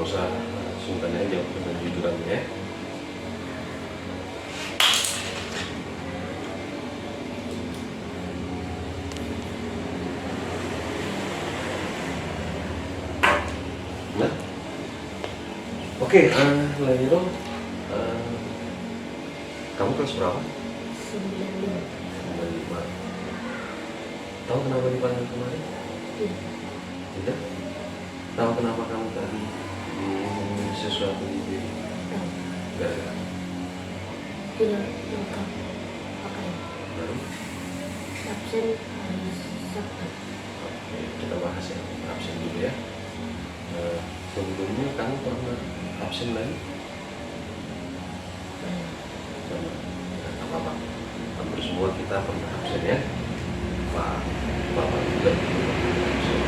usah sungkan aja dengan jujurannya ya. Nah, oke, Lairo, kamu kelas berapa? 95. Tahu kenapa dipanggil kemarin? Tidak? Tahu kenapa kamu tadi ngomongin sesuatu di diri? Gara-gara? Tidak lengkap pakai Baru? absen hari Sabtu. Oke, kita bahas ya absen dulu ya. Sebelumnya kamu pernah absen lagi? Sama? Nggak apa-apa. Hampir semua kita pernah absen ya. Bapak juga pernah absen.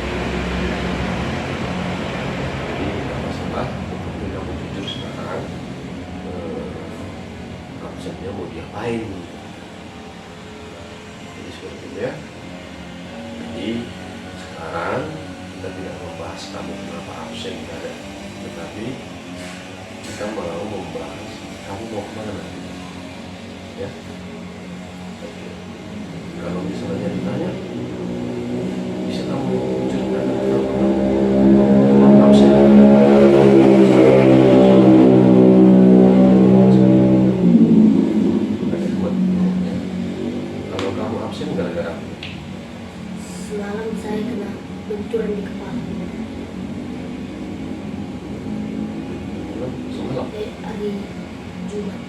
Jadi nggak masalah. Tapi kamu jujur sekarang, absennya mau diapain? Jadi seperti itu ya. Jadi sekarang kita tidak membahas kamu kenapa absen, tidak ada. Tetapi kita mau membahas kamu mau kemana nanti. Ya. Oke. Kalau misalnya ditanya, bisa kamu ceritakan kenapa kamu absen? Kalau kamu absen gara-gara apa? Semalam saya kena benturan di kepala. Semalam? Hari Jumat.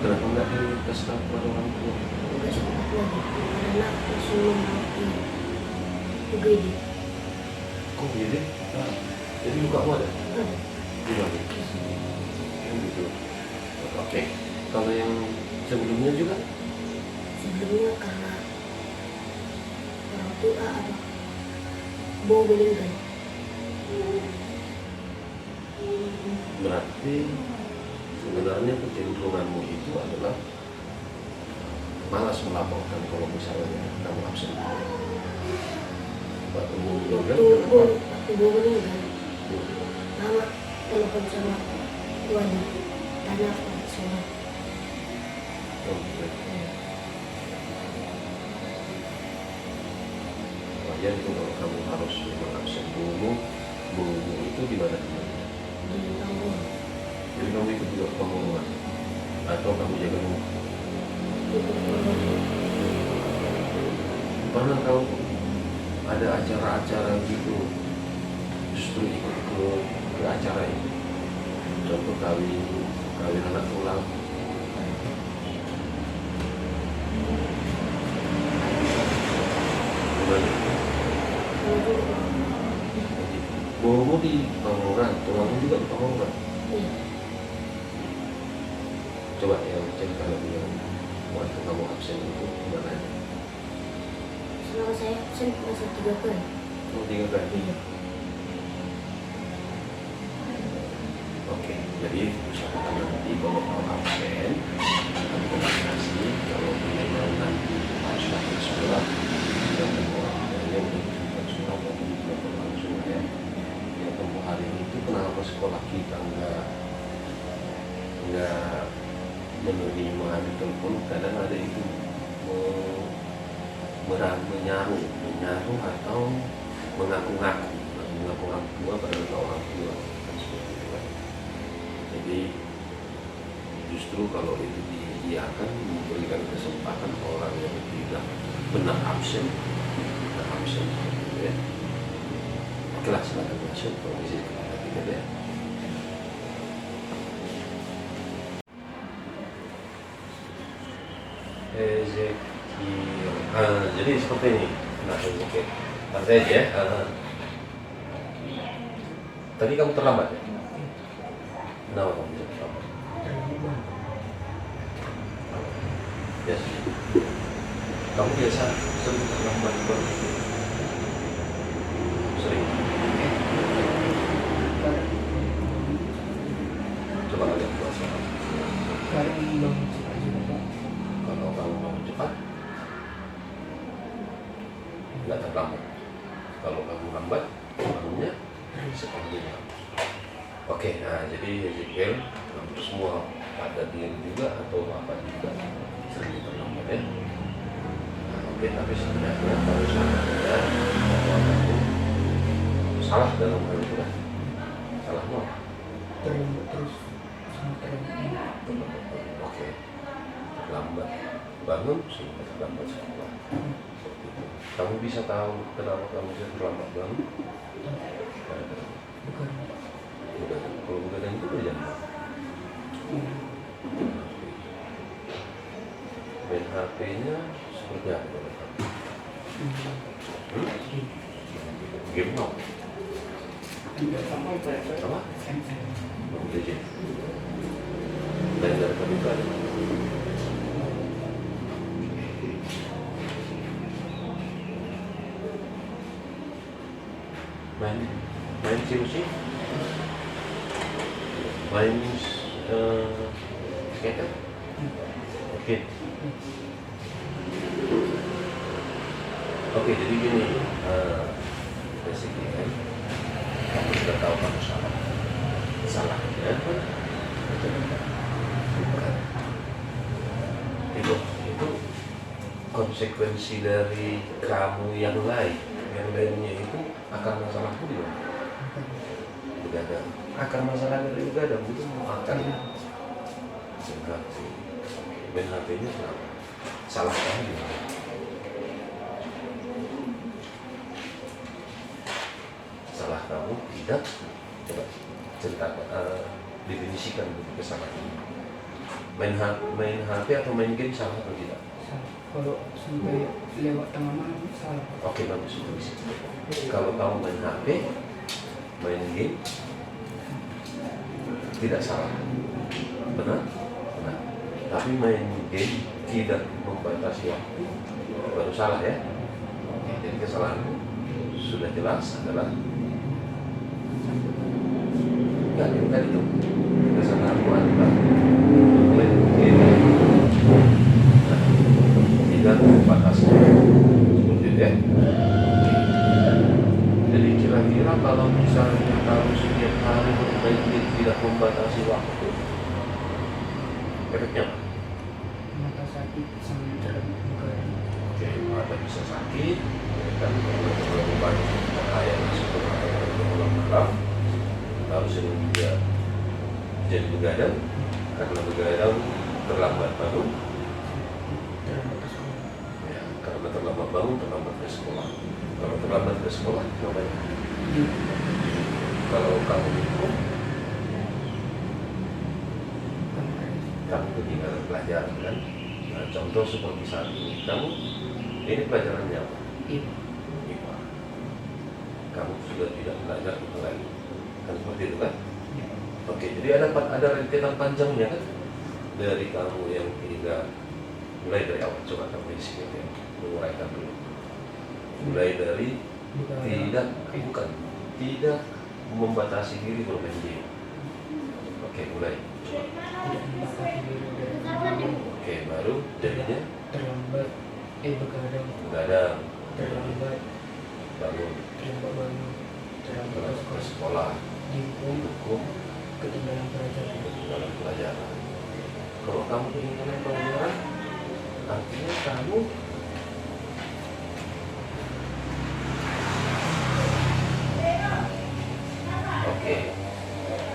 Kenapa nggak dikasih tahu kepada orang tua? Enggak sempat lagi karena langsung membawa di UGD. Kok gini? Jadi lukamu ada? Ada. Di mana? Kan gitu. Oke. Kalau yang sebelumnya juga? Sebelumnya karena orang tua apa mau meninggal. Berarti sebenarnya kecenderunganmu itu adalah malas melaporkan kalau misalnya kamu absen. Waktu mau meninggal, Waktu mau meninggal, mama telepon sama tuanya, tanya apa semua. Wajar itu kalau kamu harus memang absen dulu. Dulu itu di mana? Di Tanggul. Jadi kamu ikut juga ke pengumuman atau kamu jaga rumah? Pernah kamu ada acara-acara gitu justru ikut ke acara itu? Contoh kawin anak ulang. Gimana? Bohongmu di Pangandaran, tulangmu juga di Pangandaran. Iya. Coba yang cerita lebih yang waktu kamu absen itu gimana? Selama saya absen masih 3 kali. Oh, 3 kali. Iya. Oke, jadi usahakan nanti kalau kamu absen, kamu komunikasi kalau memang nanti harus datang sekolah, dan yang menunjukkan surat atau dilakukan langsung ya. Ya tempoh hari itu kenapa sekolah kita nggak menerima di telepon? Kadang ada itu menyaruh atau mengaku-ngaku pada orang tua kan seperti itu kan. Jadi justru kalau itu diiyakan memberikan kesempatan orang yang tidak benar absen seperti itu ya. Oke lah, silakan masuk komisi kepada kita ya. Jadi seperti ini. Nah, oke. Nanti aja ya. Tadi kamu terlambat ya? Kenapa kamu bisa terlambat? Yes. Kamu biasa sering terlambat baru? Sering. Coba agak puasa. Kalau kamu bangun cepat, nggak terlambat. Kalau kamu lambat, Jadi Ezekiel hampir semua pada diri juga atau apa juga sering terlambat ya. Nah, oke, tapi sebenarnya kalau seandainya bahwa kamu salah dalam hal itu kan, salah mau. terlambat terus sama terlambat. Oke, terlambat bangun sehingga terlambat sekolah. Seperti itu. Kamu bisa tahu kenapa kamu bisa terlambat bangun? Bukan. Kalau begadang itu udah jam berapa? Main HP-nya seperti apa kalau kamu? Game mau? Apa? Mobile Legends. Main dari tadi itu ada mana? Main COC? Main skater? Oke. Oke, jadi gini, basically kan, kamu sudah tahu kamu salah. Salahnya bukan. Itu konsekuensi dari kamu yang lain. Yang lainnya itu akar masalahmu di mana? Begadang. Akar masalah dari begadang itu mau akar main HP-nya kenapa? Salah kamu di mana? Salah kamu tidak, coba cerita definisikan dulu kesalahan. Main HP atau main game salah atau tidak? Kalau sampai lewat tengah malam salah. Oke, bagus itu bisa. Kalau kamu main HP, main game tidak salah, benar? Benar. Tapi main game tidak membatasi waktu baru salah ya. Jadi kesalahanmu sudah jelas adalah enggak yang tadi itu kesalahanmu adalah main game tidak membatasi seperti itu ya. Jadi kira-kira kalau misalnya kamu setiap hari bermain game tidak membatasi waktu, efeknya apa? Mata sakit sama begadang. Oke, mata bisa sakit, dan terlalu banyak cahaya masuk ke malam, lalu sering juga jadi begadang, karena begadang terlambat bangun, Terlambat ke sekolah. ya, karena terlambat bangun terlambat ke sekolah. Kalau terlambat ke sekolah, ngapain? Kalau kamu minum, kamu ketinggalan pelajaran kan? Nah, contoh seperti saat ini, kamu ini pelajarannya apa? IPA. Kamu sudah tidak belajar itu lagi, kan seperti itu kan? Oke, jadi ada rentetan panjangnya kan? Dari kamu yang tidak, mulai dari awal, coba kamu di sini ya, menguraikan dulu. Mulai dari tidak membatasi diri bermain game. Oke, mulai. Tidak membatasi diri dari Oke, baru jadinya terlambat begadang. begadang, Terlambat bangun, bangun. Terlambat ke sekolah, dihukum, ketinggalan pelajaran. dalam pelajaran. Kalau kamu ketinggalan pelajaran, artinya kamu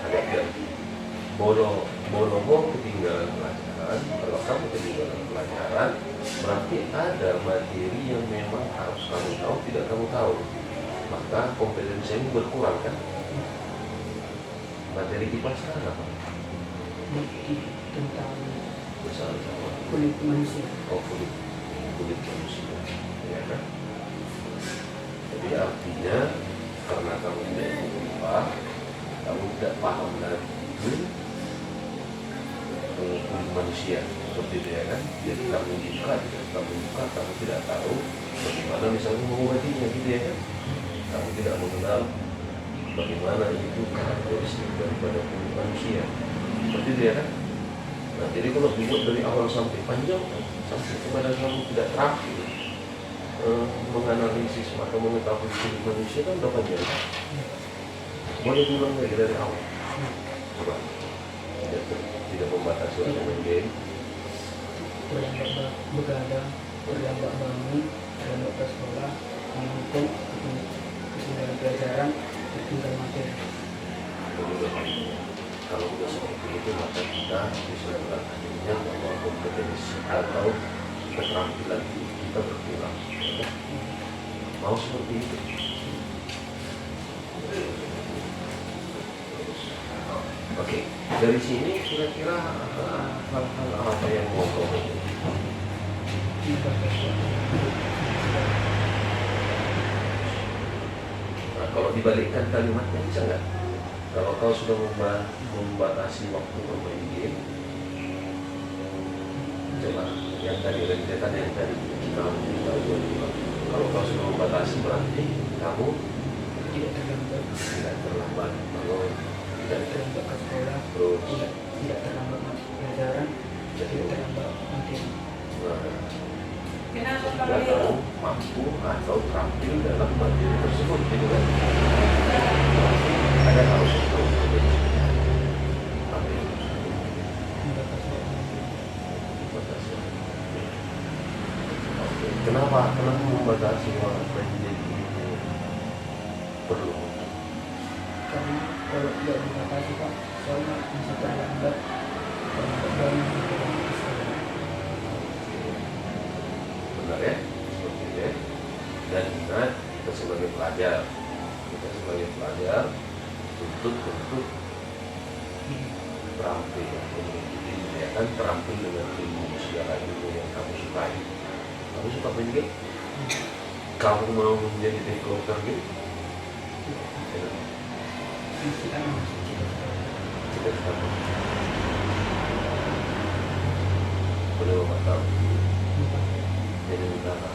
agak biar bodoh ketinggalan pelajaran. Kalau kamu ketinggalan pelajaran, berarti ada materi yang memang harus kamu tahu, tidak kamu tahu. Maka kompetensimu berkurang kan? Materi IPA sekarang apa? Tentang Bersama kulit manusia. kulit manusia, ya kan? Jadi artinya karena kamu tidak IPA, kamu tidak paham lagi kulit manusia seperti itu ya kan? Jadi kamu tidak tahu bagaimana misalnya mengobatinya gitu ya kan? Kamu tidak mengenal bagaimana itu karakteristik daripada kulit manusia seperti itu ya kan? Nah, jadi kalau dibuat dari awal sampai panjang, sampai kepada kamu tidak terakhir menganalisis atau mengetahui kulit manusia kan udah panjang. Boleh diulang lagi dari awal. Coba tidak membatasi waktu main game. Terlambat begadang, terlambat bangun, terlambat ke sekolah, menghukum, ketinggalan pelajaran, tertinggal materi. Kalau udah seperti itu maka kita bisa akhirnya bahwa kompetensi atau keterampilan kita berkurang. Ya. Mau seperti itu. Oke, dari sini kira-kira hal-hal apa yang mau kamu? Nah, kalau dibalikkan kalimatnya bisa nggak? Kalau kau sudah membatasi waktu bermain game, coba yang tadi rentetan yang tadi kamu tahu. Kalau kau sudah membatasi berarti kamu tidak terlambat bangun, tidak terlambat ke sekolah, terus tidak terlambat pelajaran, tidak terlambat materi. Sehingga kamu mampu atau terampil dalam materi tersebut, gitu kan? Ada harus itu. Tapi kenapa membatasi waktu jadi perlu? Karena kalau tidak dibatasi Pak, soalnya bisa terlambat bangun ke sekolah. Benar ya, seperti itu ya. Dan ingat kita sebagai pelajar tuntut terampil, ya kan, terampil dengan ilmu segala ilmu yang kamu sukai. Kamu suka main game? Kamu mau menjadi developer game? Tidak sama. Boleh Bapak tahu? Jadi tentara.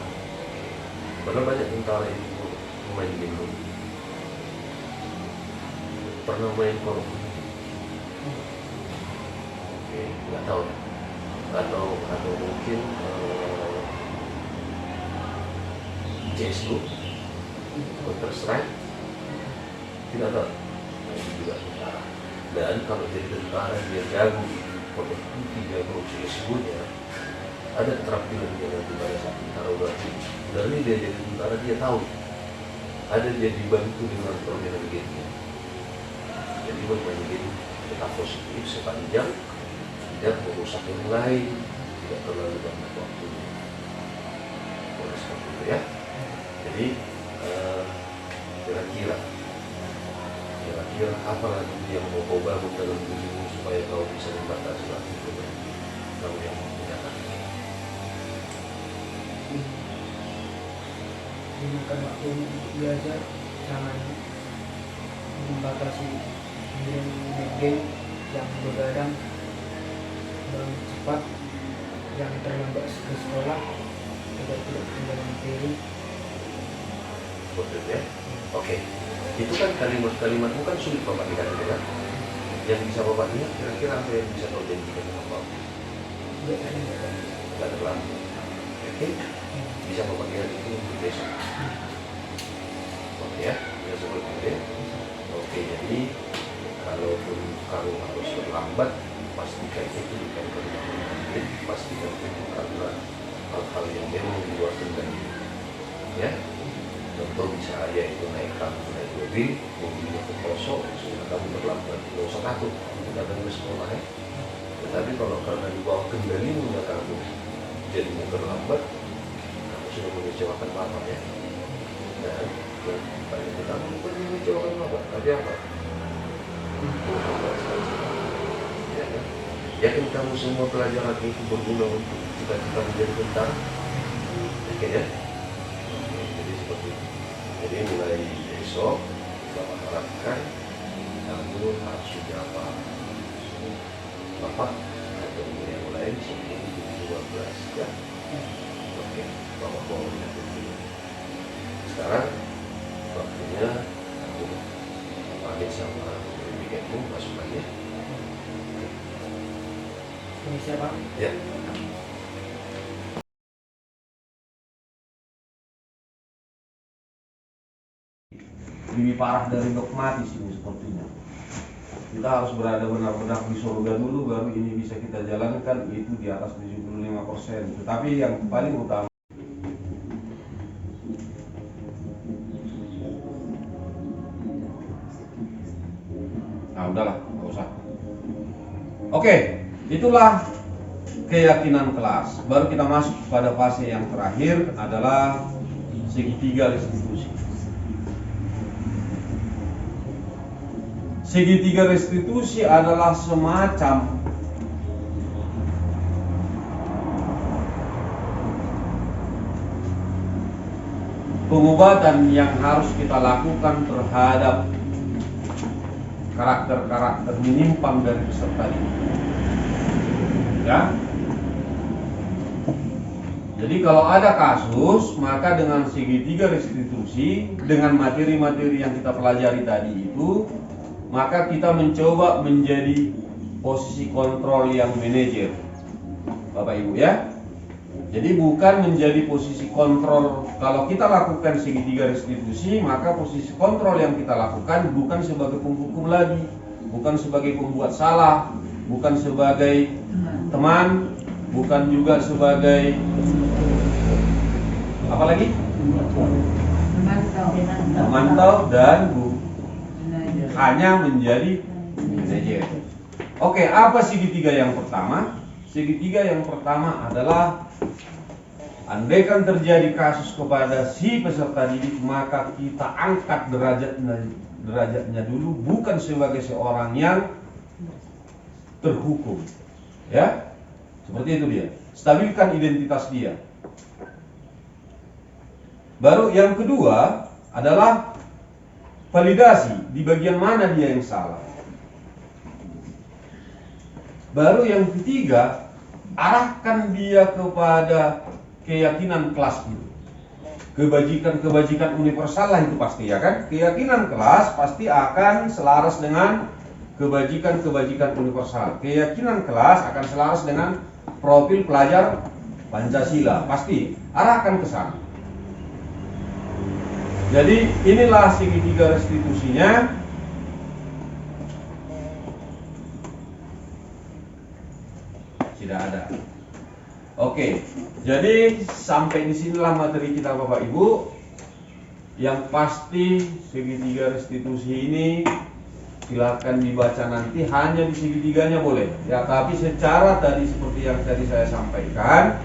Pernah banyak tentara itu main game dulu. Pernah main Call of Duty? Oke, nggak tahu. Atau mungkin CS:GO, Counter Strike, tidak tahu. Nah, itu juga tentara. Dan kalau jadi tentara dia jago Call of Duty, jago CS:GO-nya, ada keterampilan dia nanti pada saat tentara berarti. Dari dia jadi tentara dia tahu. Ada dia dibantu dengan permainan game-nya. Jadi bermain game tetap positif sepanjang tidak merusak yang lain, tidak terlalu banyak waktunya. Boleh seperti itu ya. Jadi kira-kira apa lagi yang mau kau bangun dalam dirimu supaya kau bisa membatasi waktu itu? Kamu yang menyatakan Gunakan waktu untuk belajar, jangan membatasi game yang begadang, bangun cepat, jangan terlambat ke sekolah, tidak ketinggalan materi. seperti itu ya. Oke, itu kan kalimat-kalimat bukan sulit Bapak dikatakan kan? Yang bisa Bapak lihat kira-kira apa yang bisa kau janjikan dengan Bapak? Tidak terlambat. Oke, bisa Bapak lihat itu untuk besok. Oke ya, bisa seperti itu ya. Oke, jadi kalaupun kamu harus terlambat, pastikan itu bukan karena mengambil, pastikan itu karena hal-hal yang memang di luar kendali. Ya, contoh bisa aja itu naik mobil, mobilnya kosong, sehingga kamu terlambat. Tidak usah takut, datang ke sekolah ya. Tetapi kalau karena di bawah kendalimu kamu jadinya terlambat, kamu sudah mengecewakan Bapak ya. Dan paling utama bukan mengecewakan Bapak, tapi apa? Ya, kan? Yakin kamu semua pelajaran itu berguna untuk cita-cita menjadi tentara? Yakin ya? Oke, jadi seperti itu. Jadi mulai besok Bapak harapkan kamu harus sudah apa? Bapak atau yang lain sebelum 12 ya. Oke, Bapak mau lihat dulu. Sekarang waktunya aku pamit sama bikinmu masukannya. Ini siapa? Ya. Lebih parah dari dogmatis ini sepertinya. Kita harus berada benar-benar di surga dulu, baru ini bisa kita jalankan, itu di atas 75%. Tetapi yang paling utama, nah udahlah, nggak usah. Oke, itulah keyakinan kelas. Baru kita masuk pada fase yang terakhir adalah segitiga restitusi. Segitiga restitusi adalah semacam pengobatan yang harus kita lakukan terhadap karakter-karakter menyimpang dari peserta didik. Ya. Jadi kalau ada kasus, maka dengan segitiga restitusi, dengan materi-materi yang kita pelajari tadi itu, maka kita mencoba menjadi posisi kontrol yang manajer, Bapak Ibu ya. Jadi bukan menjadi posisi kontrol. Kalau kita lakukan segitiga restitusi, maka posisi kontrol yang kita lakukan bukan sebagai penghukum lagi, bukan sebagai pembuat salah, bukan sebagai teman, bukan juga sebagai apa lagi? Memantau dan hanya menjadi manajer. Oke, apa segitiga yang pertama? Segitiga yang pertama adalah andaikan terjadi kasus kepada si peserta didik, maka kita angkat derajatnya dulu, bukan sebagai seorang yang terhukum. Ya, seperti itu dia. Stabilkan identitas dia. Baru yang kedua adalah validasi di bagian mana dia yang salah. Baru yang ketiga, arahkan dia kepada keyakinan kelas itu. Kebajikan-kebajikan universal lah itu pasti ya kan. Keyakinan kelas pasti akan selaras dengan kebajikan-kebajikan universal. Keyakinan kelas akan selaras dengan profil pelajar Pancasila. Pasti arahkan ke sana. Jadi inilah segitiga restitusinya. Tidak ada. Oke, jadi sampai di sinilah materi kita Bapak Ibu. Yang pasti segitiga restitusi ini silakan dibaca nanti, hanya di segitiganya boleh. Ya, tapi secara tadi seperti yang tadi saya sampaikan,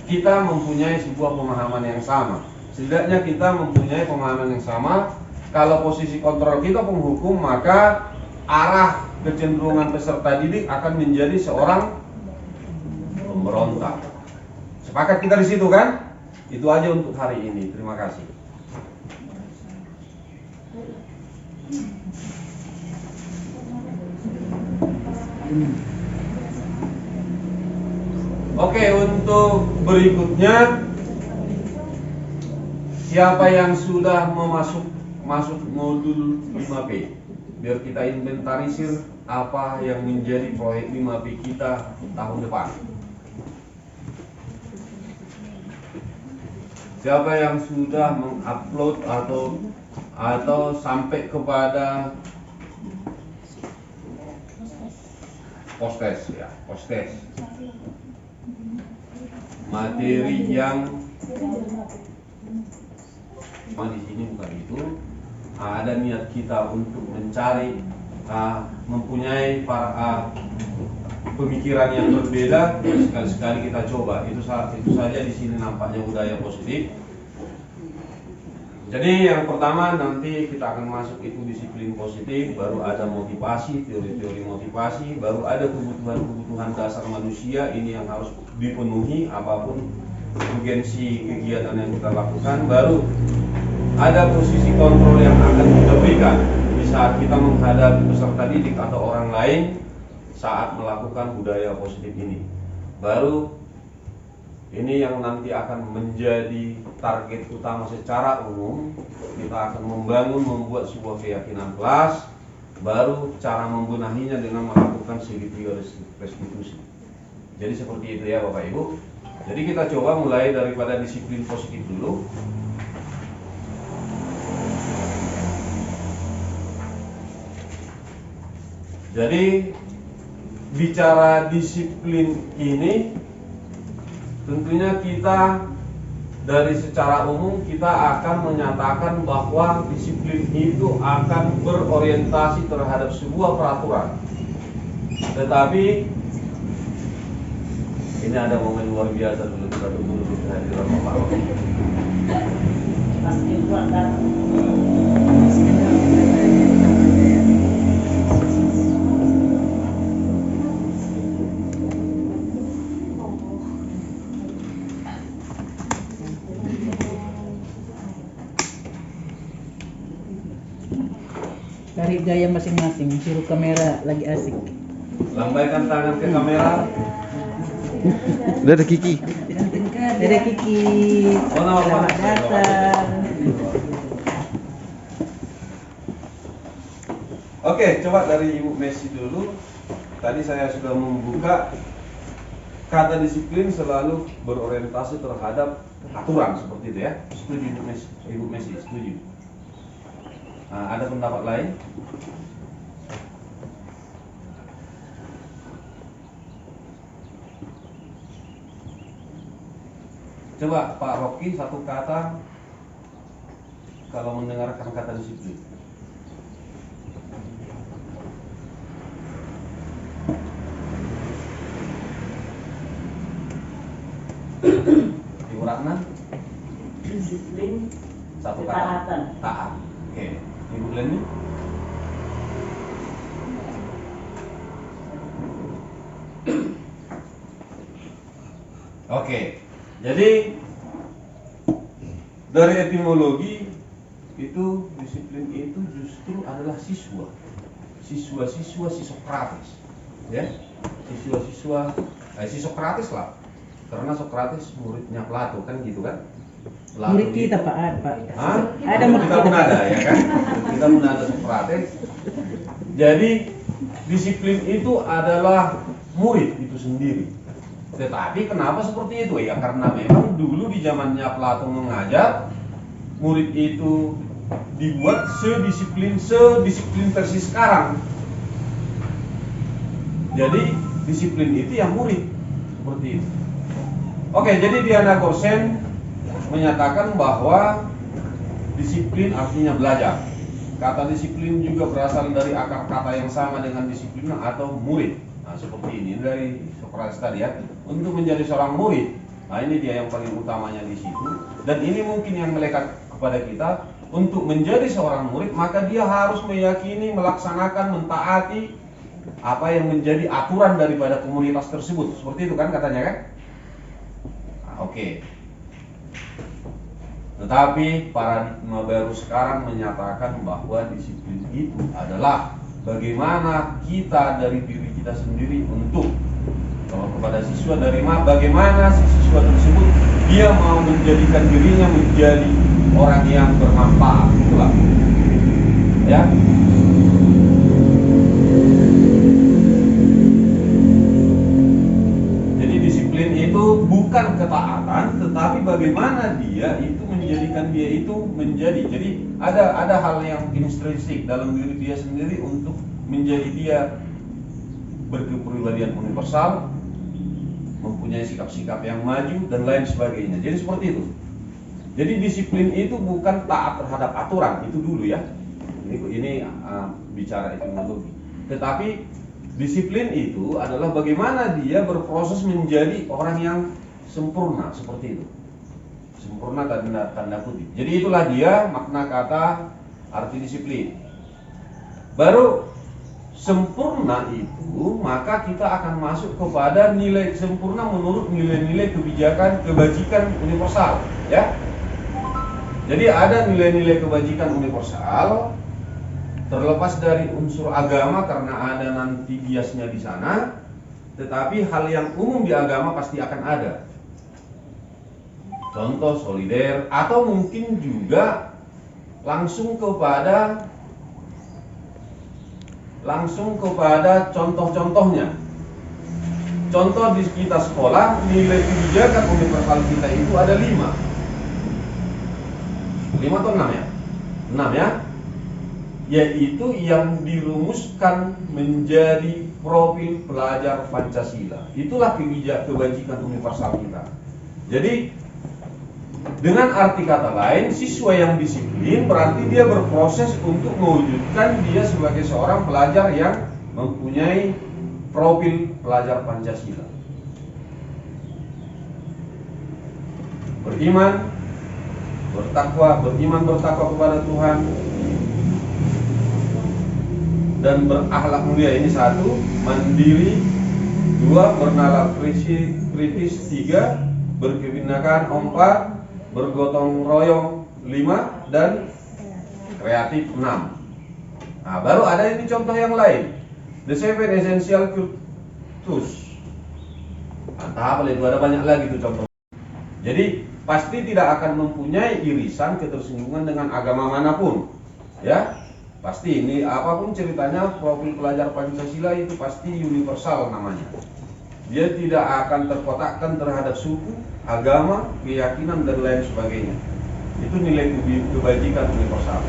kita mempunyai sebuah pemahaman yang sama. Setidaknya kita mempunyai pemahaman yang sama. Kalau posisi kontrol kita penghukum, maka arah kecenderungan peserta didik akan menjadi seorang pemberontak. Sepakat kita di situ kan? Itu aja untuk hari ini. Terima kasih. Oke, untuk berikutnya, siapa yang sudah masuk modul 5P? Biar kita inventarisir apa yang menjadi proyek 5P kita tahun depan. Siapa yang sudah mengupload atau sampai kepada postes ya, postes materi yang di sini bukan itu. Ada niat kita untuk mencari mempunyai pemikiran yang berbeda, sekali-sekali kita coba. Itu saja di sini nampaknya budaya positif. Jadi yang pertama nanti kita akan masuk itu disiplin positif, baru ada motivasi, teori-teori motivasi, baru ada kebutuhan-kebutuhan dasar manusia, ini yang harus dipenuhi apapun urgensi kegiatan yang kita lakukan, baru ada posisi kontrol yang akan kita berikan di saat kita menghadapi peserta didik atau orang lain saat melakukan budaya positif ini. Baru ini yang nanti akan menjadi target utama secara umum. Kita akan membuat sebuah keyakinan kelas, baru cara membenahinya dengan melakukan segitiga restitusi. Jadi seperti itu ya Bapak Ibu. Jadi kita coba mulai daripada disiplin positif dulu. Jadi bicara disiplin ini tentunya kita dari secara umum kita akan menyatakan bahwa disiplin itu akan berorientasi terhadap sebuah peraturan. Tetapi ini ada momen luar biasa dulu kita tunggu dulu kehadiran Bapak Rocky. Cari gaya masing-masing, suruh kamera lagi asik. Lambaikan tangan ke kamera. Udah ada Kiki. Ada Kiki. Oh, nama apa? Selamat datang. Oke, coba dari Ibu Messi dulu. Tadi saya sudah membuka kata disiplin selalu berorientasi terhadap aturan seperti itu ya. Setuju Ibu Messi? Ibu Messi setuju. Nah, ada pendapat lain? Coba Pak Rocky satu kata kalau mendengarkan kata disiplin. Ibu Ratna? Disiplin, Satu kata. ketaatan. Taat. Oke. Ibu Leni? Oke. Jadi dari etimologi itu disiplin itu justru adalah siswa. Siswa-siswa si Sokrates. Ya. Siswa-siswa si Sokrates lah. Karena Sokrates muridnya Plato kan gitu kan? Plato Murid kita itu- Pak. Hah? Ada murid kita pun ada ya kan? Kita pun ada Sokrates. Jadi disiplin itu adalah murid itu sendiri. Tetapi kenapa seperti itu? Ya karena memang dulu di zamannya Plato mengajar, murid itu dibuat sedisiplin persis sekarang. Jadi disiplin itu yang murid seperti itu. Oke, jadi Diana Gorsen menyatakan bahwa disiplin artinya belajar. Kata disiplin juga berasal dari akar kata yang sama dengan disiplin atau murid. Nah, seperti ini dari Sokrates tadi ya. Untuk menjadi seorang murid, nah ini dia yang paling utamanya di situ. Dan ini mungkin yang melekat kepada kita. Untuk menjadi seorang murid, maka dia harus meyakini, melaksanakan, mentaati apa yang menjadi aturan daripada komunitas tersebut. Seperti itu kan katanya kan? Nah, oke. Tetapi paradigma baru sekarang menyatakan bahwa disiplin itu adalah bagaimana kita dari diri kita sendiri untuk kalau kepada siswa dari bagaimana si siswa tersebut dia mau menjadikan dirinya menjadi orang yang bermanfaat, itulah ya. Jadi disiplin itu bukan ketaatan, tetapi bagaimana dia itu menjadikan dia itu menjadi. Jadi ada hal yang intrinsik dalam diri dia sendiri untuk menjadi dia berkepribadian universal, mempunyai sikap-sikap yang maju dan lain sebagainya. Jadi seperti itu. Jadi disiplin itu bukan taat terhadap aturan, itu dulu ya. Ini bicara etimologi. Tetapi disiplin itu adalah bagaimana dia berproses menjadi orang yang sempurna, seperti itu. Sempurna tanda kutip. Jadi itulah dia makna kata arti disiplin. Baru sempurna itu maka kita akan masuk kepada nilai sempurna menurut nilai-nilai kebajikan universal, ya. Jadi ada nilai-nilai kebajikan universal terlepas dari unsur agama karena ada nanti biasnya di sana, tetapi hal yang umum di agama pasti akan ada. Contoh solider atau mungkin juga langsung kepada contoh-contohnya. Contoh di kita sekolah, nilai kebijakan universal kita itu ada 5 atau 6 ya? 6 ya? yaitu yang dirumuskan menjadi profil pelajar Pancasila. Itulah kebajikan universal kita. Jadi dengan arti kata lain, siswa yang disiplin berarti dia berproses untuk mewujudkan dia sebagai seorang pelajar yang mempunyai profil pelajar Pancasila. Beriman bertakwa kepada Tuhan, dan berakhlak mulia. Ini 1, mandiri. 2, bernalar kritis. 3, berkebinekaan. 4, bergotong royong. 5, dan kreatif. 6. Nah, baru ada ini contoh yang lain. The 7 essential virtues. Entah apa itu, ada banyak lagi tuh contoh. Jadi pasti tidak akan mempunyai irisan ketersinggungan dengan agama manapun, ya. Pasti ini apapun ceritanya, profil pelajar Pancasila itu pasti universal namanya. Dia tidak akan terkotakkan terhadap suku, agama, keyakinan dan lain sebagainya. Itu nilai kebajikan universal.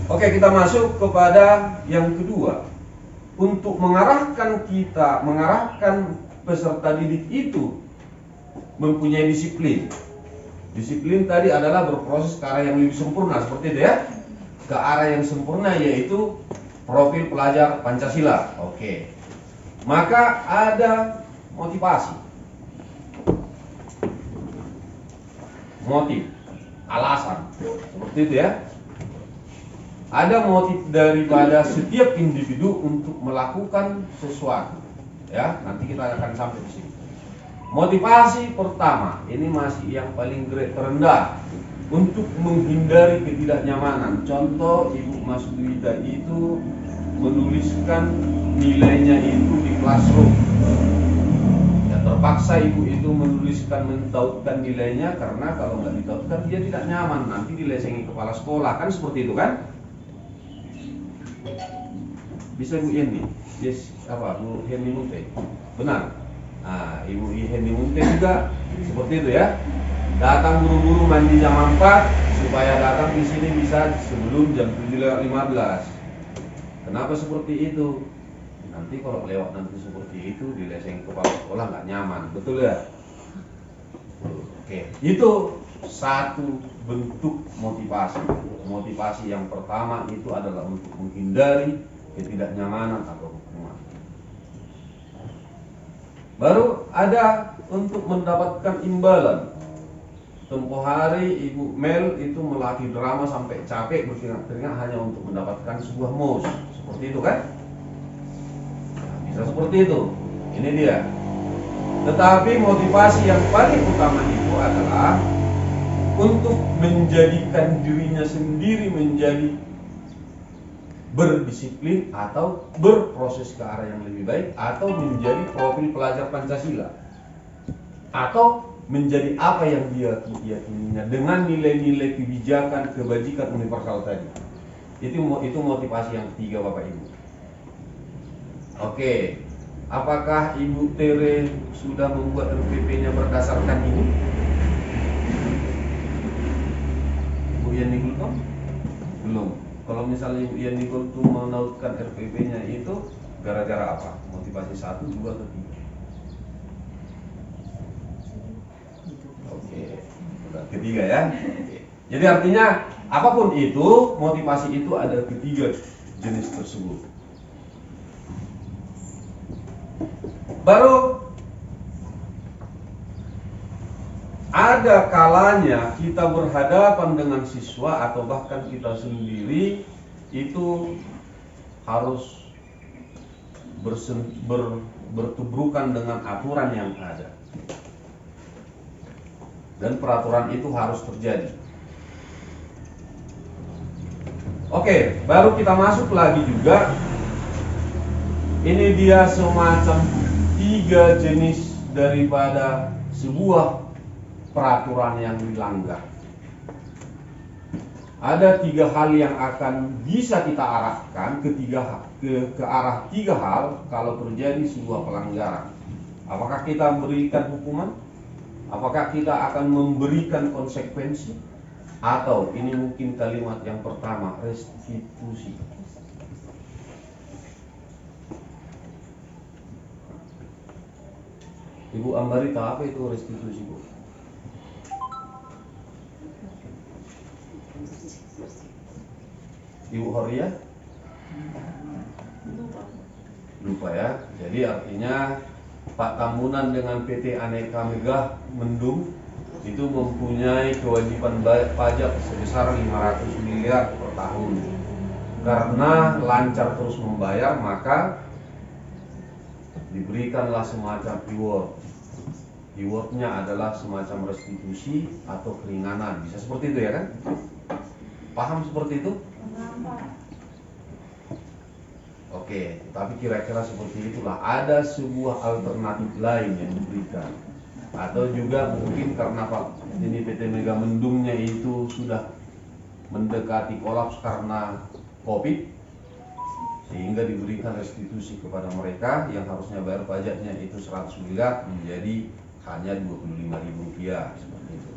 Oke, kita masuk kepada yang kedua. Untuk mengarahkan peserta didik itu mempunyai disiplin. Disiplin tadi adalah berproses ke arah yang lebih sempurna, seperti itu ya. Ke arah yang sempurna yaitu profil pelajar Pancasila. Oke. Maka ada motivasi. Motif, alasan. Seperti itu ya. Ada motif daripada setiap individu untuk melakukan sesuatu. Ya, nanti kita akan sampai di sini. Motivasi pertama, ini masih yang paling grade terendah, untuk menghindari ketidaknyamanan. Contoh, Ibu Mas Duwida itu menuliskan nilainya itu di classroom. Ya, terpaksa Ibu itu menuliskan, mentautkan nilainya, karena kalau nggak ditautkan dia tidak nyaman, nanti dilesengi kepala sekolah, kan seperti itu kan? Bisa Bu Yeni, yes, Bu Heni Munte, benar. Nah, Ibu Heni Munte juga seperti itu ya. Datang buru-buru mandi jam 4 supaya datang di sini bisa sebelum jam 7:15. Kenapa seperti itu? Nanti kalau lewat nanti seperti itu dileseng kepala sekolah nggak nyaman, betul ya? Oke, itu satu bentuk motivasi. Motivasi yang pertama itu adalah untuk menghindari ketidaknyamanan atau hukuman. Baru ada untuk mendapatkan imbalan. Tempo hari Ibu Mel itu melatih drama sampai capek berkeringat-keringat hanya untuk mendapatkan sebuah mouse. Seperti itu kan? Nah, bisa seperti itu. Ini dia. Tetapi motivasi yang paling utama itu adalah untuk menjadikan dirinya sendiri menjadi berdisiplin atau berproses ke arah yang lebih baik, atau menjadi profil pelajar Pancasila, atau menjadi apa yang dia yakininya dengan nilai-nilai kebijakan kebajikan universal tadi. Itu motivasi yang ketiga, Bapak Ibu. Oke, apakah Ibu Tere sudah membuat RPP-nya berdasarkan ini? Ibu Yani belum? Belum. Kalau misalnya Ibu Yani itu menautkan RPP-nya itu gara-gara apa? Motivasi 1, 2, atau 3? Oke, ketiga ya. Oke. Jadi artinya apapun itu, motivasi itu ada ketiga jenis tersebut. Baru ada kalanya kita berhadapan dengan siswa atau bahkan kita sendiri itu harus bertubrukan dengan aturan yang ada. Dan peraturan itu harus terjadi. Oke, baru kita masuk lagi juga. Ini dia semacam 3 jenis daripada sebuah peraturan yang dilanggar. Ada 3 hal yang akan bisa kita arahkan ke arah 3 hal kalau terjadi sebuah pelanggaran. Apakah kita memberikan hukuman? Apakah kita akan memberikan konsekuensi? Atau ini mungkin kalimat yang pertama, restitusi. Ibu Ambari tahu apa itu restitusi, Bu? Ibu Horia? Lupa ya. Jadi artinya Pak Tambunan dengan PT Aneka Megah Mendung itu mempunyai kewajiban pajak sebesar 500 miliar per tahun. Karena lancar terus membayar, maka diberikanlah semacam reward. Rewardnya adalah semacam restitusi atau keringanan. Bisa seperti itu ya kan? Paham seperti itu? Oke, tapi kira-kira seperti itulah. Ada sebuah alternatif lain yang diberikan. Atau juga mungkin karena Pak ini PT Mega Mendungnya itu sudah mendekati kolaps karena COVID, sehingga diberikan restitusi kepada mereka yang harusnya bayar pajaknya itu 100 miliar menjadi hanya 25.000 rupiah seperti itu.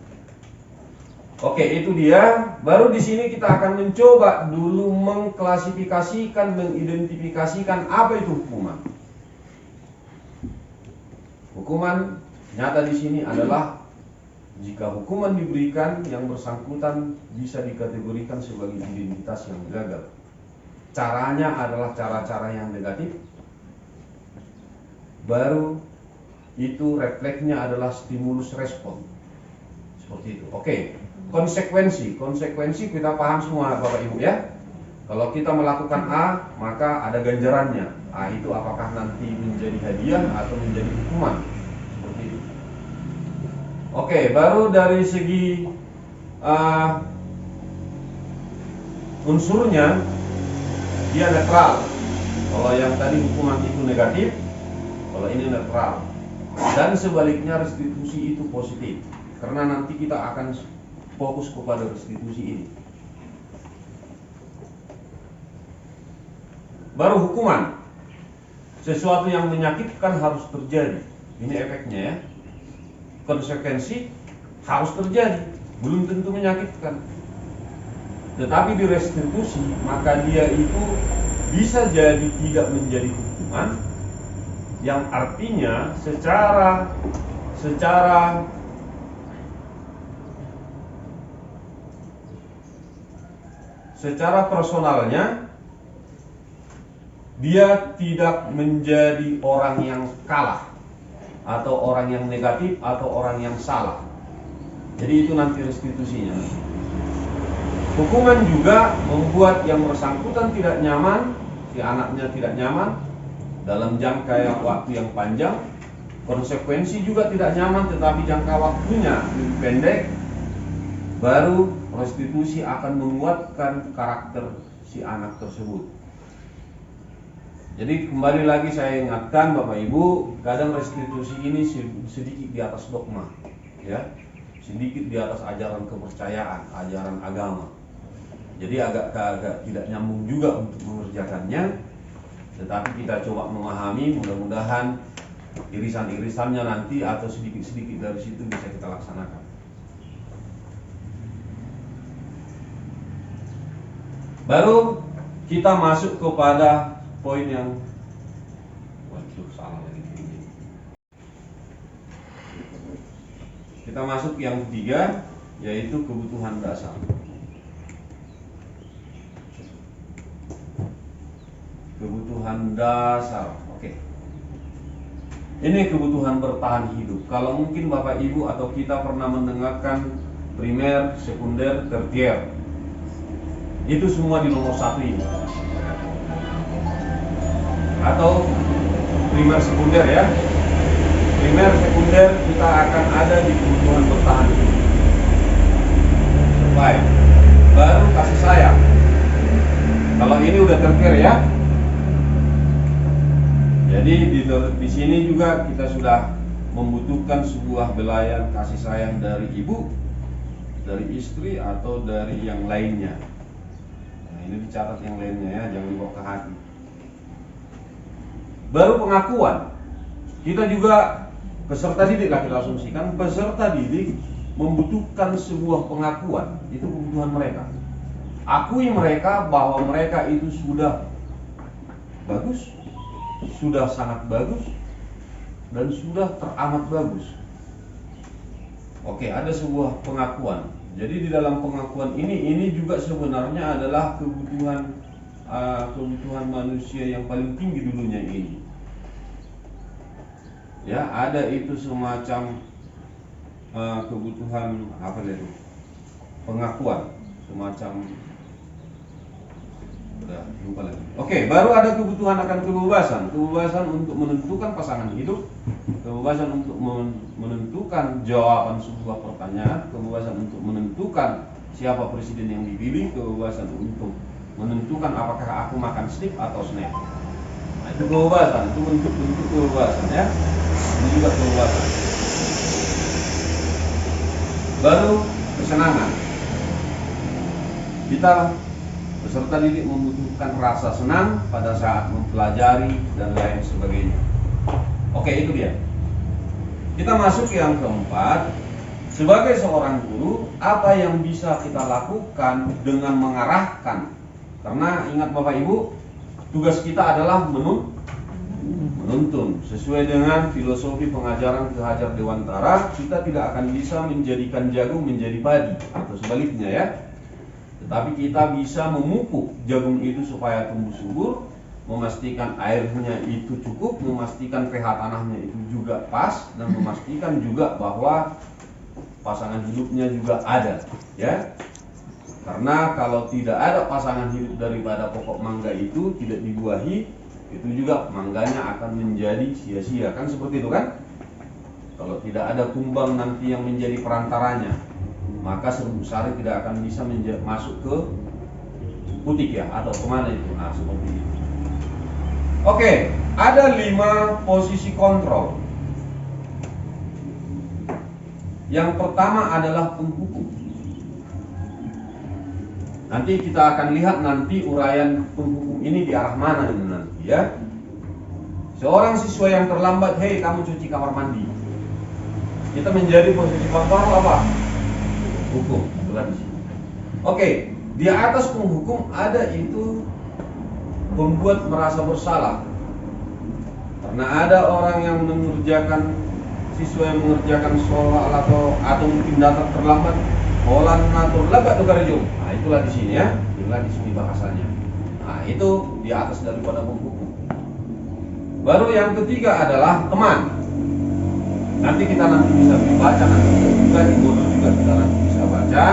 Oke, itu dia. Baru di sini kita akan mencoba dulu mengklasifikasikan, mengidentifikasikan apa itu hukuman. Hukuman nyata di sini adalah jika hukuman diberikan yang bersangkutan bisa dikategorikan sebagai identitas yang gagal. Caranya adalah cara-cara yang negatif. Baru itu refleksnya adalah stimulus respon. Seperti itu. Oke. Konsekuensi kita paham semua Bapak Ibu ya. Kalau kita melakukan A, maka ada ganjarannya. A itu apakah nanti menjadi hadiah atau menjadi hukuman. Seperti itu. Oke, baru dari segi unsurnya dia netral. Kalau yang tadi hukuman itu negatif, kalau ini netral. Dan sebaliknya restitusi itu positif. Karena nanti kita akan fokus kepada restitusi ini. Baru hukuman. Sesuatu yang menyakitkan harus terjadi. Ini efeknya ya. Konsekuensi harus terjadi. Belum tentu menyakitkan. Tetapi di restitusi, maka dia itu bisa jadi tidak menjadi hukuman, yang artinya secara personalnya dia tidak menjadi orang yang kalah atau orang yang negatif atau orang yang salah. Jadi itu nanti restitusinya. Hukuman juga membuat yang bersangkutan tidak nyaman, si anaknya tidak nyaman dalam jangka waktu yang panjang. Konsekuensi juga tidak nyaman, tetapi jangka waktunya lebih pendek. Baru restitusi akan menguatkan karakter si anak tersebut. Jadi kembali lagi saya ingatkan Bapak Ibu, kadang restitusi ini sedikit di atas dogma, ya, sedikit di atas ajaran kepercayaan, ajaran agama. Jadi agak tidak nyambung juga untuk mengerjakannya, tetapi kita coba memahami, mudah-mudahan irisan-irisannya nanti atau sedikit-sedikit dari situ bisa kita laksanakan. Baru kita masuk kepada poin yang salah lagi. Kita masuk yang ketiga, yaitu kebutuhan dasar. Kebutuhan dasar, oke. Ini kebutuhan bertahan hidup. Kalau mungkin Bapak Ibu atau kita pernah mendengarkan primer, sekunder, tertier, itu semua di nomor 1 ini. Atau primer sekunder ya. Primer sekunder kita akan ada di kebutuhan bertahan hidup. Baik. Baru kasih sayang. Kalau ini udah tertier ya. Jadi di sini juga kita sudah membutuhkan sebuah belayan kasih sayang dari ibu, dari istri atau dari yang lainnya. Nah, ini dicatat yang lainnya ya, jangan dibawa ke hati. Baru pengakuan. Kita juga peserta didik lah, kita asumsikan peserta didik membutuhkan sebuah pengakuan, itu kebutuhan mereka. Akui mereka bahwa mereka itu sudah bagus, sudah sangat bagus, dan sudah teramat bagus. Oke, ada sebuah pengakuan. Jadi di dalam pengakuan ini juga sebenarnya adalah kebutuhan manusia yang paling tinggi dulunya ini. Ya, ada itu semacam kebutuhan apa itu? Pengakuan, semacam udah lupa lagi. Oke, baru ada kebutuhan akan kebebasan untuk menentukan pasangan hidup, kebebasan untuk menentukan jawaban sebuah pertanyaan, kebebasan untuk menentukan siapa presiden yang dipilih, kebebasan untuk menentukan apakah aku makan steak atau snack. Nah, itu kebebasan, itu bentuk kebebasan ya. Ini juga kebebasan. Baru kesenangan. Kita peserta didik membutuhkan rasa senang pada saat mempelajari dan lain sebagainya. Oke, itu dia. Kita masuk yang keempat. Sebagai seorang guru, apa yang bisa kita lakukan dengan mengarahkan? Karena ingat Bapak Ibu, tugas kita adalah menuntun. Sesuai dengan filosofi pengajaran Ki Hajar Dewantara, kita tidak akan bisa menjadikan jagung menjadi padi atau sebaliknya ya. Tetapi kita bisa memupuk jagung itu supaya tumbuh subur, memastikan airnya itu cukup, memastikan pH tanahnya itu juga pas, dan memastikan juga bahwa pasangan hidupnya juga ada, ya. Karena kalau tidak ada pasangan hidup daripada pokok mangga itu tidak dibuahi, itu juga mangganya akan menjadi sia-sia, kan seperti itu kan? Kalau tidak ada kumbang nanti yang menjadi perantaranya, maka serbuk sari tidak akan bisa masuk ke butik ya, atau kemana itu. Nah, seperti itu. Oke, ada 5 posisi kontrol. Yang pertama adalah penghukum. Nanti kita akan lihat nanti uraian penghukum ini di arah mana ini nanti ya. Seorang siswa yang terlambat, hei kamu cuci kamar mandi. Kita menjadi posisi kontrol apa? Hukum, itulah di sini. Oke, di atas penghukum ada itu membuat merasa bersalah. Karena ada orang yang mengerjakan, siswa yang mengerjakan soal atau mungkin datang terlambat, holan natur labat tukarjo. Nah, itulah di sini ya. Itulah di sini bahasanya. Nah, itu di atas daripada penghukum. Baru yang ketiga adalah teman. Nanti kita bisa baca nanti juga di modul juga kita nanti bisa baca.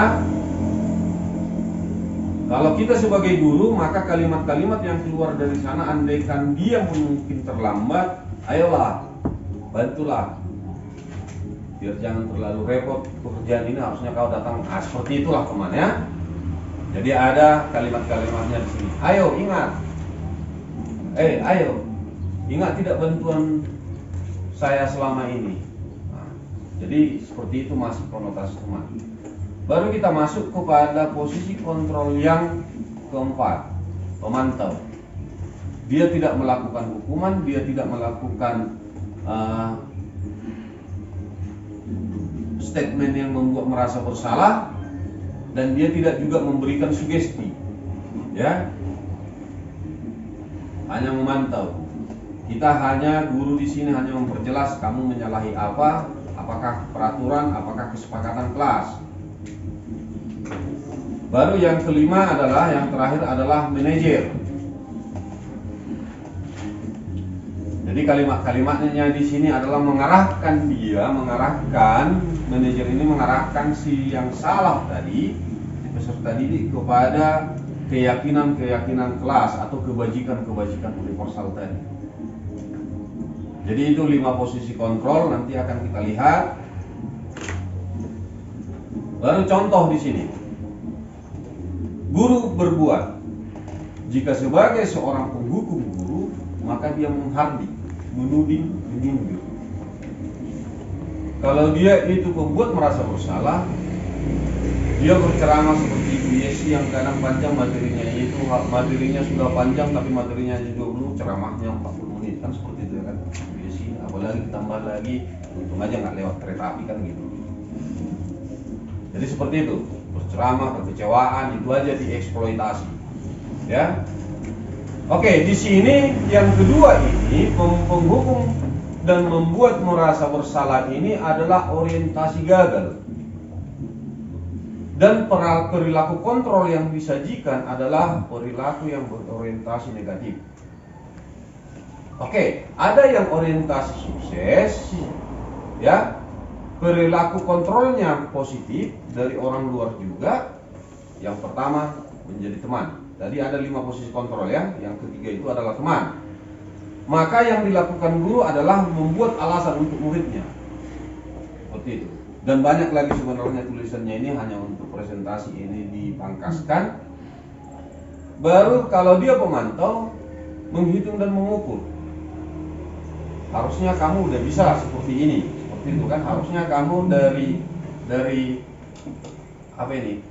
Kalau kita sebagai guru, maka kalimat-kalimat yang keluar dari sana, andaikan dia mungkin terlambat, ayolah, bantulah, biar jangan terlalu repot, pekerjaan ini harusnya kau datang. Nah, seperti itulah teman ya. Jadi ada kalimat-kalimatnya di sini. Ayo ingat, ayo ingat tidak bantuan saya selama ini. Nah, jadi seperti itu masih konotasi teman. Baru kita masuk kepada posisi kontrol yang keempat, pemantau. Dia tidak melakukan hukuman, dia tidak melakukan statement yang membuat merasa bersalah, dan dia tidak juga memberikan sugesti, ya. Hanya memantau. Kita hanya guru di sini hanya memperjelas kamu menyalahi apa, apakah peraturan, apakah kesepakatan kelas. Baru yang kelima adalah, yang terakhir adalah manajer. Jadi kalimat-kalimatnya di sini adalah mengarahkan manajer ini mengarahkan si yang salah tadi, si peserta didik, kepada keyakinan kelas atau kebajikan universal tadi. Jadi itu 5 posisi kontrol, nanti akan kita lihat. Baru contoh di sini. Guru berbuat. Jika sebagai seorang penghukum guru, maka dia menghardik, menuding, menyindir. Kalau dia itu membuat merasa bersalah, dia berceramah seperti Ibu Yesi yang kadang panjang materinya sudah panjang tapi materinya juga belum, ceramahnya 40 menit kan seperti itu kan Ibu Yesi. Apalagi ditambah lagi, untung aja nggak lewat kereta api kan gitu. Jadi seperti itu, berceramah, kekecewaan itu aja dieksploitasi. Ya. Oke, di sini yang kedua ini penghukum dan membuat merasa bersalah ini adalah orientasi gagal. Dan perilaku kontrol yang disajikan adalah perilaku yang berorientasi negatif. Oke, ada yang orientasi sukses, ya. Perilaku kontrolnya positif dari orang luar juga. Yang pertama menjadi teman. Tadi ada 5 posisi kontrol ya. Yang ketiga itu adalah teman. Maka yang dilakukan guru adalah membuat alasan untuk muridnya. Seperti itu. Dan banyak lagi sebenarnya tulisannya ini hanya untuk presentasi ini dipangkaskan. Baru kalau dia pemantau, menghitung dan mengukur. Harusnya kamu udah bisa seperti ini. Seperti itu kan, harusnya kamu dari apa ini?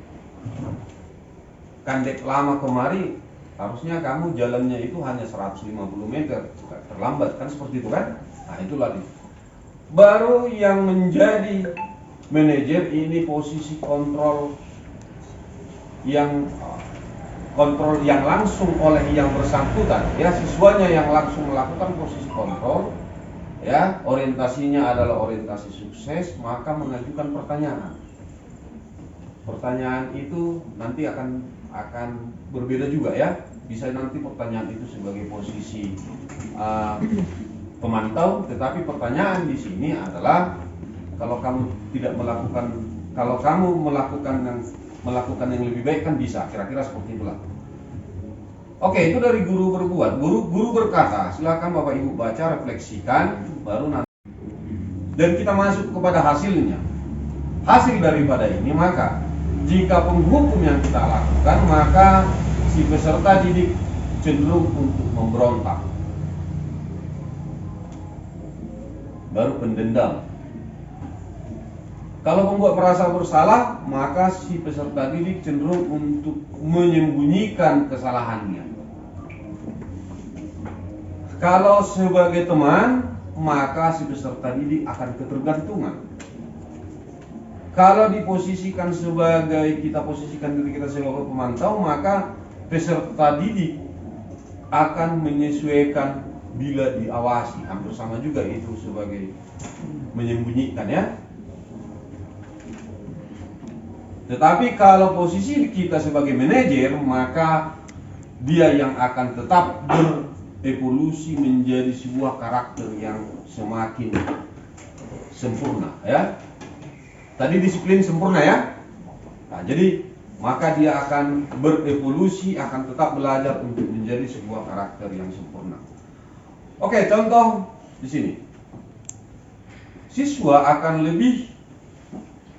Kandek lama kemari, harusnya kamu jalannya itu hanya 150 meter, terlambat kan, seperti itu kan? Nah itulah nih. Baru yang menjadi manajer ini posisi kontrol yang langsung oleh yang bersangkutan, ya, siswanya yang langsung melakukan posisi kontrol, ya, orientasinya adalah orientasi sukses, maka mengajukan pertanyaan. Pertanyaan itu nanti akan berbeda juga ya. Bisa nanti pertanyaan itu sebagai posisi pemantau, tetapi pertanyaan di sini adalah kalau kamu melakukan yang lebih baik kan bisa, kira-kira seperti itulah. Oke, itu dari guru berbuat. Guru berkata, silakan Bapak Ibu baca, refleksikan, baru nanti. Dan kita masuk kepada hasilnya. Hasil daripada ini, maka jika penghukum yang kita lakukan, maka si peserta didik cenderung untuk memberontak. Baru pendendam. Kalau membuat merasa bersalah, maka si peserta didik cenderung untuk menyembunyikan kesalahannya. Kalau sebagai teman, maka si peserta didik akan ketergantungan. Kalau diposisikan kita posisikan diri kita sebagai pemantau, maka peserta didik akan menyesuaikan bila diawasi. Hampir sama juga itu sebagai menyembunyikan ya. Tetapi kalau posisi kita sebagai manajer, maka dia yang akan tetap berevolusi menjadi sebuah karakter yang semakin sempurna ya. Tadi disiplin sempurna ya. Nah, jadi maka dia akan berevolusi, akan tetap belajar untuk menjadi sebuah karakter yang sempurna. Oke, contoh di sini. Siswa akan lebih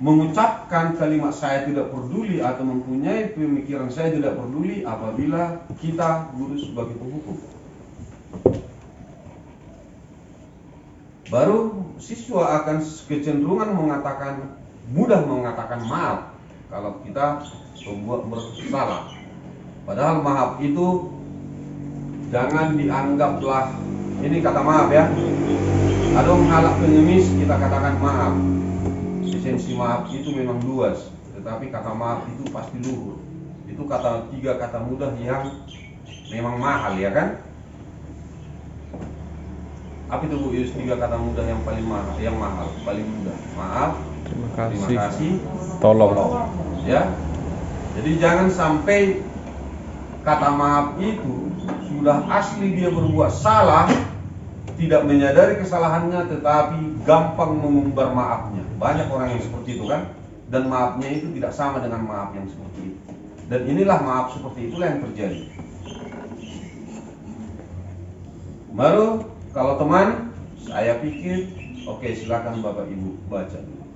mengucapkan kalimat saya tidak peduli atau mempunyai pemikiran saya tidak peduli apabila kita guru sebagai penghukum. Baru siswa akan kecenderungan mudah mengatakan maaf kalau kita membuat bersalah. Padahal maaf itu jangan dianggaplah ini kata maaf ya. Ada menghalak pengemis, kita katakan maaf. Esensi maaf itu memang luas, tetapi kata maaf itu pasti luhur. Itu tiga kata mudah yang memang mahal ya kan? Apa itu Bu Yus, 3 kata mudah yang paling mahal, paling mudah? Maaf, terima kasih, tolong. Ya. Jadi jangan sampai kata maaf itu sudah asli dia berbuat salah, tidak menyadari kesalahannya, tetapi gampang mengumbar maafnya. Banyak orang yang seperti itu kan, dan maafnya itu tidak sama dengan maaf yang seperti itu. Dan inilah maaf seperti itulah yang terjadi. Baru kalau teman, saya pikir, oke, silakan Bapak Ibu baca dulu.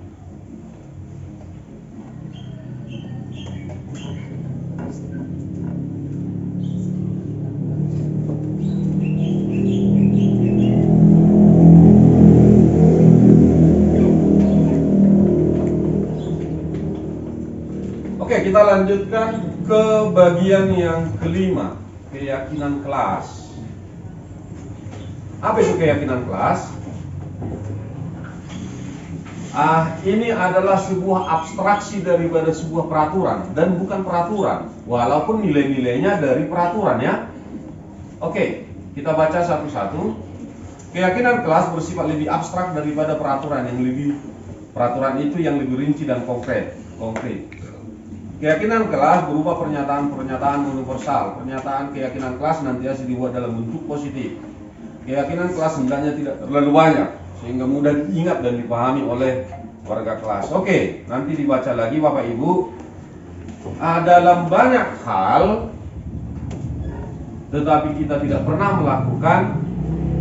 Oke, kita lanjutkan ke bagian yang kelima, keyakinan kelas. Apa itu keyakinan kelas? Ini adalah sebuah abstraksi daripada sebuah peraturan dan bukan peraturan, walaupun nilai-nilainya dari peraturan ya. Oke, kita baca satu-satu. Keyakinan kelas bersifat lebih abstrak daripada peraturan itu yang lebih rinci dan konkret. Keyakinan kelas berupa pernyataan-pernyataan universal. Pernyataan keyakinan kelas nantiasa dibuat dalam bentuk positif. Keyakinan kelas hendaknya tidak terlalu banyak sehingga mudah diingat dan dipahami oleh warga kelas. Oke, nanti dibaca lagi Bapak Ibu. Dalam banyak hal tetapi kita tidak pernah melakukan,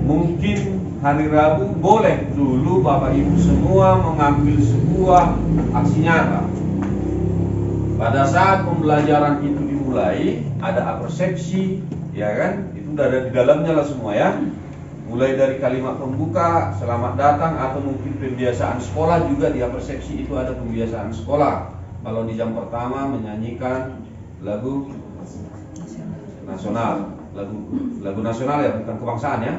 mungkin hari Rabu boleh dulu Bapak Ibu semua mengambil sebuah aksi nyata. Pada saat pembelajaran itu dimulai, ada persepsi, ya kan? Itu udah ada di dalamnya lah semua ya. Mulai dari kalimat pembuka, selamat datang, atau mungkin pembiasaan sekolah juga di persepsi itu ada pembiasaan sekolah. Kalau di jam pertama menyanyikan lagu nasional, lagu nasional ya, bukan kebangsaan ya.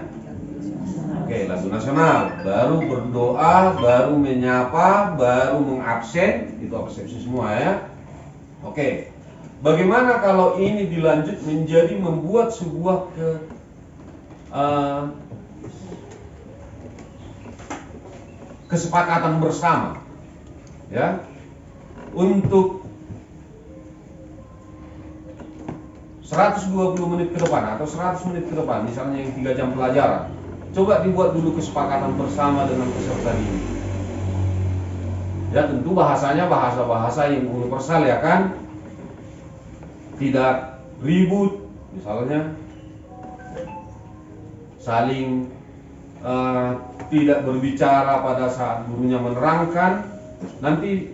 Oke, lagu nasional, baru berdoa, baru menyapa, baru mengabsen, itu persepsi semua ya. Oke, bagaimana kalau ini dilanjut menjadi membuat sebuah kesepakatan bersama ya untuk 120 menit ke depan atau 100 menit ke depan, misalnya yang 3 jam pelajaran, coba dibuat dulu kesepakatan bersama dengan peserta didik. Ya tentu bahasanya bahasa yang universal ya kan, tidak ribut, misalnya saling tidak berbicara pada saat gurunya menerangkan. Nanti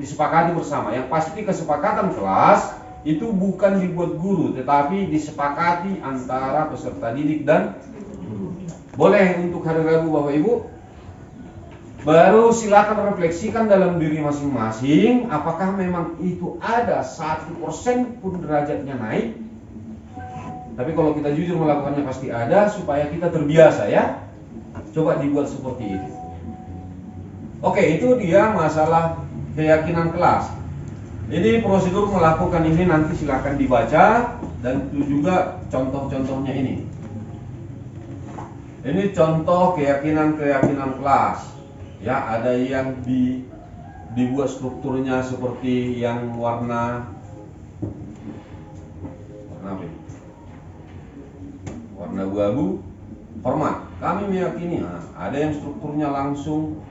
disepakati bersama. Yang pasti kesepakatan kelas itu bukan dibuat guru, tetapi disepakati antara peserta didik dan guru. Boleh untuk hari Rabu Bapak Ibu. Baru silakan refleksikan dalam diri masing-masing, apakah memang itu ada 1% pun derajatnya naik. Tapi kalau kita jujur melakukannya pasti ada, supaya kita terbiasa ya. Coba dibuat seperti itu. Oke, itu dia masalah keyakinan kelas. Jadi prosedur melakukan ini nanti silakan dibaca, dan itu juga contoh-contohnya ini. Ini contoh keyakinan kelas. Ya, ada yang dibuat strukturnya seperti yang warna apa ini? Warna abu-abu, hormat. Kami meyakini, ada yang strukturnya langsung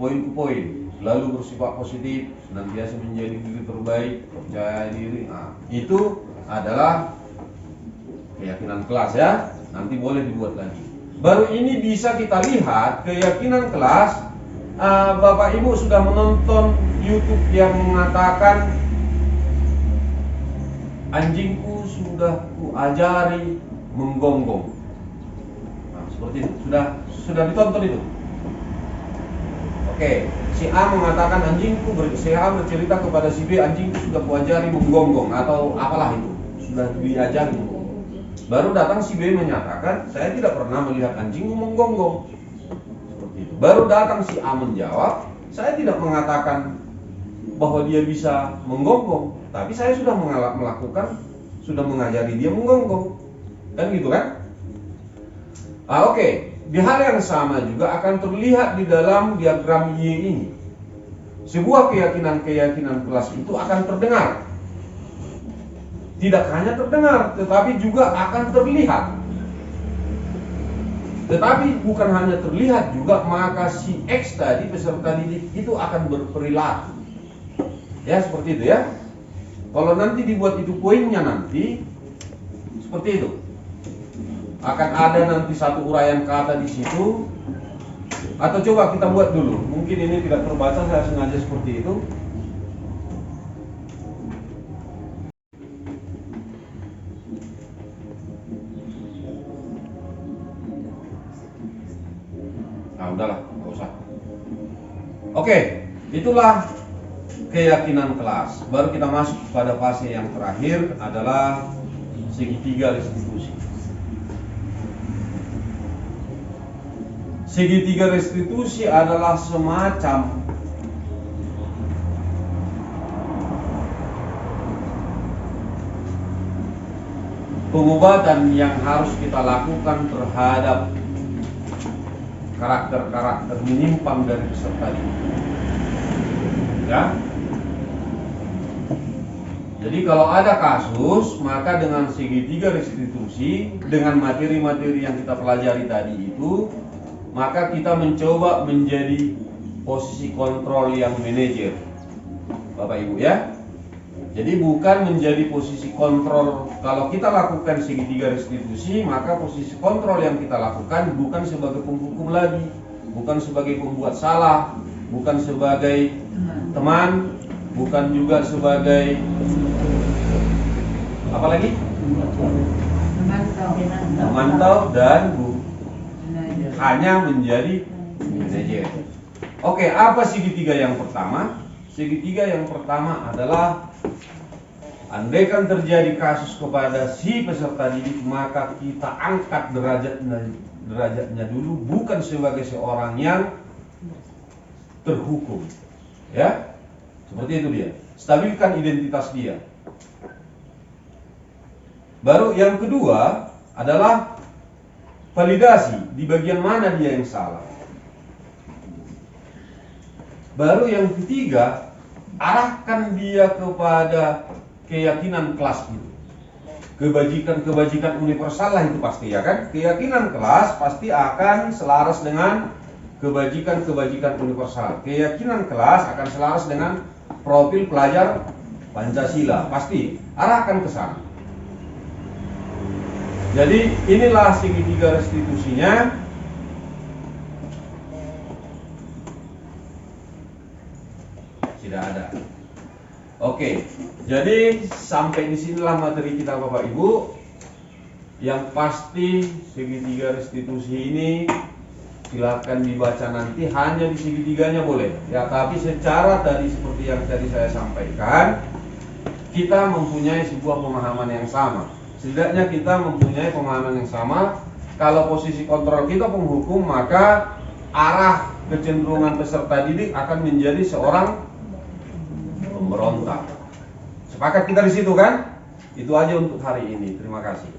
poin ke poin, lalu bersifat positif, senantiasa menjadi diri terbaik, percaya diri. Itu adalah keyakinan kelas ya. Nanti boleh dibuat lagi. Baru ini bisa kita lihat keyakinan kelas. Bapak Ibu sudah menonton YouTube yang mengatakan anjingku sudah kuajari menggonggong. Seperti itu. Sudah ditonton itu. Oke, si A mengatakan si A bercerita kepada si B, anjingku sudah kuajari menggonggong atau apalah itu. Sudah diajari menggonggong. Baru datang si B menyatakan, saya tidak pernah melihat anjingmu menggonggong. Seperti itu. Baru datang si A menjawab, saya tidak mengatakan bahwa dia bisa menggonggong, tapi saya sudah sudah mengajari dia menggonggong. Kan gitu kan? Oke. Di hal yang sama juga akan terlihat di dalam diagram Y ini. Sebuah keyakinan kelas itu akan terdengar. Tidak hanya terdengar, tetapi juga akan terlihat. Tetapi bukan hanya terlihat juga, maka si X tadi, peserta didik itu akan berperilaku. Ya, seperti itu ya. Kalau nanti dibuat itu poinnya nanti seperti itu. Akan ada nanti satu uraian kata di situ. Atau coba kita buat dulu. Mungkin ini tidak terbaca, saya sengaja seperti itu. Udahlah, nggak usah. Oke, itulah keyakinan kelas. Baru kita masuk pada fase yang terakhir, adalah segitiga restitusi. segitiga restitusi adalah semacam pengobatan yang harus kita lakukan terhadap karakter-karakter menyimpang dari peserta didik. Ya. Jadi kalau ada kasus, maka dengan segitiga restitusi, dengan materi-materi yang kita pelajari tadi itu, maka kita mencoba menjadi posisi kontrol yang manajer, Bapak Ibu ya. Jadi bukan menjadi posisi kontrol. Kalau kita lakukan segitiga restitusi, maka posisi kontrol yang kita lakukan bukan sebagai penghukum lagi, bukan sebagai pembuat salah, bukan sebagai teman, bukan juga sebagai apa lagi? Memantau dan hanya menjadi manajer. Oke, apa segitiga yang pertama? Segitiga yang pertama adalah andaikan terjadi kasus kepada si peserta didik, maka kita angkat derajatnya dulu, bukan sebagai seorang yang terhukum. Ya, seperti itu dia. Stabilkan identitas dia. Baru yang kedua adalah validasi di bagian mana dia yang salah. Baru yang ketiga, arahkan dia kepada keyakinan kelas itu. Kebajikan-kebajikan universal lah itu pasti ya kan. Keyakinan kelas pasti akan selaras dengan kebajikan-kebajikan universal. Keyakinan kelas akan selaras dengan profil pelajar Pancasila. Pasti arahkan ke sana. Jadi inilah segitiga restitusinya. Tidak ada. Oke, jadi sampai di sinilah materi kita Bapak Ibu. Yang pasti segitiga restitusi ini silakan dibaca nanti, hanya di segitiganya boleh. Ya, tapi secara tadi seperti yang tadi saya sampaikan, kita mempunyai sebuah pemahaman yang sama. Setidaknya kita mempunyai pemahaman yang sama. Kalau posisi kontrol kita penghukum, maka arah kecenderungan peserta didik akan menjadi seorang pemberontak. Sepakat kita di situ kan? Itu aja untuk hari ini. Terima kasih.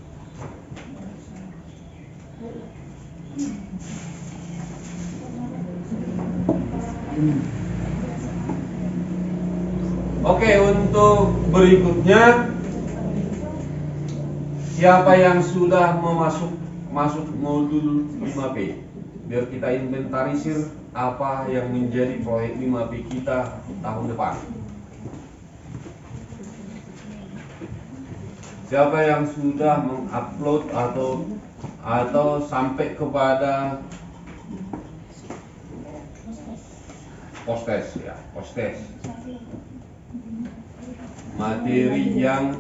Oke, untuk berikutnya, siapa yang sudah masuk modul 5P? Biar kita inventarisir apa yang menjadi proyek 5P kita tahun depan. Siapa yang sudah mengupload atau sampai kepada postes ya, postes materi yang